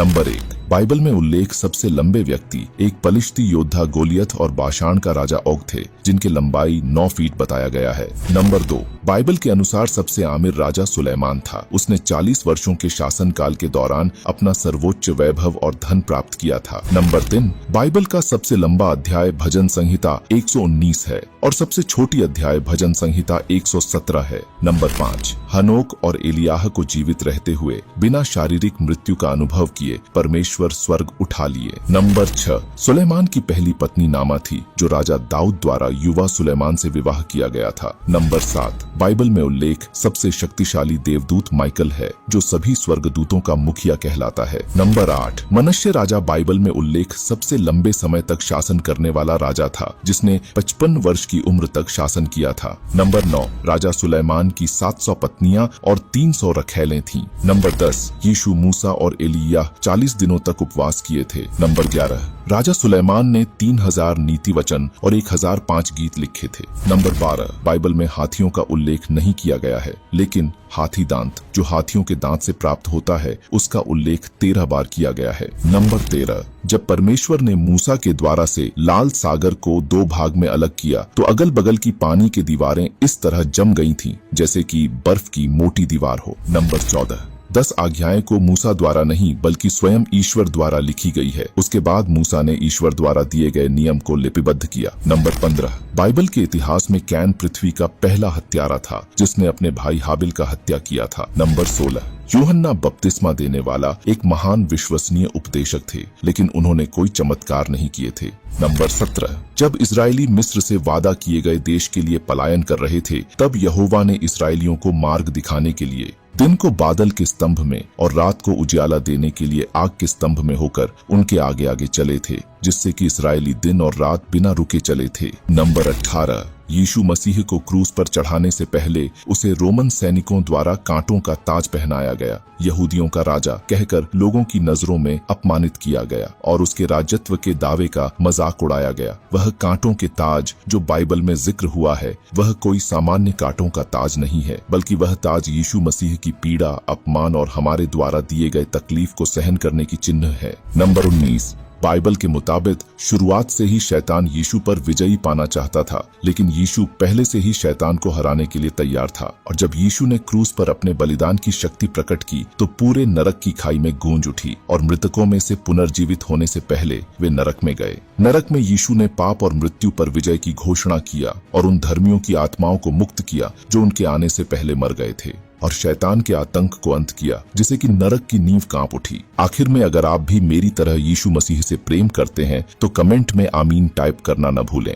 Number 1, Bible में उल्लेख सबसे लंबे व्यक्ति एक पलिश्ती योद्धा गोलियत और बाशान का राजा ओग थे, जिनकी लंबाई 9 फीट बताया गया है। नंबर 2, बाइबल के अनुसार सबसे आमिर राजा सुलेमान था। उसने 40 वर्षों के शासनकाल के दौरान अपना सर्वोच्च वैभव और धन प्राप्त किया था। नंबर 3, बाइबल का सबसे लंबा अध्याय भजन संहिता 119 है और सबसे छोटी अध्याय भजन संहिता 117 है। नंबर 5, हनोक और एलियाह को जीवित रहते हुए बिना शारीरिक मृत्यु का अनुभव किए परमेश्वर स्वर्ग उठा लिए। नंबर 6, सुलेमान की पहली पत्नी नामा थी, जो राजा दाऊद द्वारा युवा सुलेमान से विवाह किया गया था। नंबर 7, बाइबल में उल्लेख सबसे शक्तिशाली देवदूत माइकल है, जो सभी स्वर्गदूतों का मुखिया कहलाता है। नंबर 8, मनश्शे राजा बाइबल में उल्लेख सबसे लंबे समय तक शासन करने वाला राजा था, जिसने 55 वर्ष की उम्र तक शासन किया था। नंबर 9, राजा सुलेमान की 700 पत्नियां और 300 रखैलें थीं। नंबर 10, यीशु, मूसा और एलिय्याह 40 दिनों तक उपवास किए थे। नंबर 11, राजा सुलेमान ने 3000 नीति वचन और 1005 गीत लिखे थे। नंबर 12, बाइबल में हाथियों का उल्लेख नहीं किया गया है, लेकिन हाथी दांत, जो हाथियों के दांत से प्राप्त होता है, उसका उल्लेख 13 बार किया गया है। नंबर 13, जब परमेश्वर ने मूसा के द्वारा से लाल सागर को 2 भाग में अलग किया, तो अगल बगल की पानी की दीवारें इस तरह जम गई थीं, जैसे कि बर्फ की मोटी दीवार हो। नंबर 14, 10 आज्ञाएं को मूसा द्वारा नहीं बल्कि स्वयं ईश्वर द्वारा लिखी गई है। उसके बाद मूसा ने ईश्वर द्वारा दिए गए नियम को लिपिबद्ध किया। नंबर 15, बाइबल के इतिहास में कैन पृथ्वी का पहला हत्यारा था, जिसने अपने भाई हाबिल का हत्या किया था। नंबर 16, यूहन्ना बपतिस्मा देने वाला एक महान विश्वसनीय उपदेशक थे, लेकिन उन्होंने कोई चमत्कार नहीं किए थे। नंबर 17, जब इजरायली मिस्र से वादा किए गए देश के लिए पलायन कर रहे थे, तब यहोवा ने इजरायलियों को मार्ग दिखाने के लिए दिन को बादल के स्तंभ में और रात को उजियाला देने के लिए आग के स्तंभ में होकर उनके आगे आगे चले थे, जिससे कि इस्राएली दिन और रात बिना रुके चले थे। नंबर 18, यीशु मसीह को क्रूस पर चढ़ाने से पहले उसे रोमन सैनिकों द्वारा कांटों का ताज पहनाया गया, यहूदियों का राजा कहकर लोगों की नजरों में अपमानित किया गया और उसके राजत्व के दावे का मजाक उड़ाया गया। वह कांटों के ताज जो बाइबल में जिक्र हुआ है, वह कोई सामान्य कांटों का ताज नहीं है, बल्कि वह ताज यीशु मसीह की पीड़ा, अपमान और हमारे द्वारा दिए गए तकलीफ को सहन करने की चिन्ह है। नंबर 19, बाइबल के मुताबिक शुरुआत से ही शैतान यीशु पर विजयी पाना चाहता था, लेकिन यीशु पहले से ही शैतान को हराने के लिए तैयार था। और जब यीशु ने क्रूस पर अपने बलिदान की शक्ति प्रकट की, तो पूरे नरक की खाई में गूंज उठी और मृतकों में से पुनर्जीवित होने से पहले वे नरक में गए। नरक में यीशु ने पाप और मृत्यु पर विजय की घोषणा किया और उन धर्मियों की आत्माओं को मुक्त किया जो उनके आने से पहले मर गए थे, और शैतान के आतंक को अंत किया, जिसे कि नरक की नींव कांप उठी। आखिर में, अगर आप भी मेरी तरह यीशु मसीह से प्रेम करते हैं, तो कमेंट में आमीन टाइप करना न भूलें।